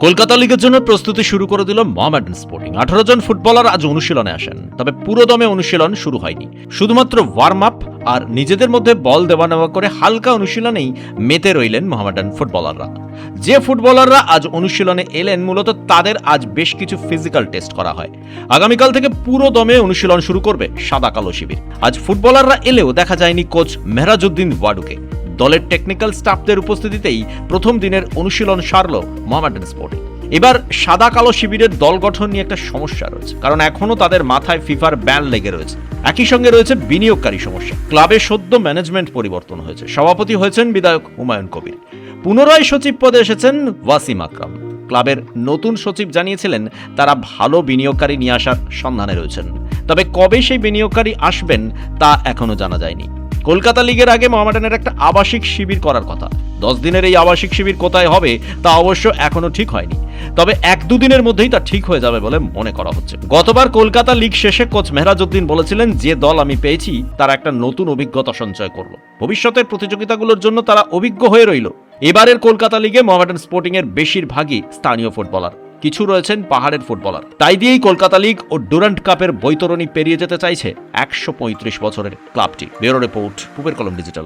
কলকাতা লিগের জন্য প্রস্তুতি শুরু করে দিল মোহামেডান স্পোর্টিং। 18 জন ফুটবলার আজ অনুশীলনে আসেন, তবে পুরোদমে অনুশীলন শুরু হয়নি। শুধুমাত্র ওয়ার্ম আপ আর নিজেদের মধ্যে বল দেওয়া নেওয়া করে হালকা অনুশীলনেই মেতে রইলেন মোহামেডান ফুটবলাররা। যে ফুটবলাররা আজ অনুশীলনে এলেন মূলত তাদের আজ বেশ কিছু ফিজিক্যাল টেস্ট করা হয়। আগামীকাল থেকে পুরো দমে অনুশীলন শুরু করবে সাদা কালো শিবির। আজ ফুটবলাররা এলেও দেখা যায়নি কোচ মেহরাজউদ্দিন ওয়াডুকে। দলের টেকনিক্যাল স্টাফদের উপস্থিতিতেই প্রথম দিনের অনুশীলন সারল মোহামেডান স্পোর্টিং। এবার সাদা কালো শিবিরের দল গঠন নিয়ে একটা সমস্যা রয়েছে, কারণ এখনো তাদের মাথায় ফিফার ব্যান লেগে রয়েছে। একই সঙ্গে রয়েছে বিনিয়োগকারী সমস্যা। ক্লাবে সদ্য ম্যানেজমেন্ট পরিবর্তন হয়েছে, সভাপতি হয়েছেন বিধায়ক হুমায়ুন কবির। পুনরায় সচিব পদে এসেছেন ওয়াসিম আকরাম। ক্লাবের নতুন সচিব জানিয়েছিলেন তারা ভালো বিনিয়োগকারী নিয়ে আসার সন্ধানে রয়েছেন, তবে কবে সেই বিনিয়োগকারী আসবেন তা এখনো জানা যায়নি। কলকাতা লিগের আগে মোহামেডানের একটা আবাসিক শিবির করার কথা। 10 দিনের এই আবাসিক শিবির কোথায় হবে তা অবশ্য এখনো ঠিক হয়নি, তবে 1-2 দিনের মধ্যেই তা ঠিক হয়ে যাবে বলে মনে করা হচ্ছে। গতবার কলকাতা লিগ শেষে কোচ মেহরাজউদ্দিন বলেছিলেন, যে দল আমি পেয়েছি তারা একটা নতুন অভিজ্ঞতা সঞ্চয় করলো, ভবিষ্যতের প্রতিযোগিতাগুলোর জন্য তারা অভিজ্ঞ হয়ে রইল। এবারের কলকাতা লিগে মোহামেডান স্পোর্টিং এর বেশিরভাগই স্থানীয় ফুটবলার, কিছু রয়েছেন পাহাড়ের ফুটবলার। তাই দিয়েই কলকাতা লিগ ও ডুরান্ট কাপের বৈতরণী পেরিয়ে যেতে চাইছে 135 বছরের ক্লাবটি। ব্যুরো রিপোর্ট, পূবের কলম ডিজিটাল।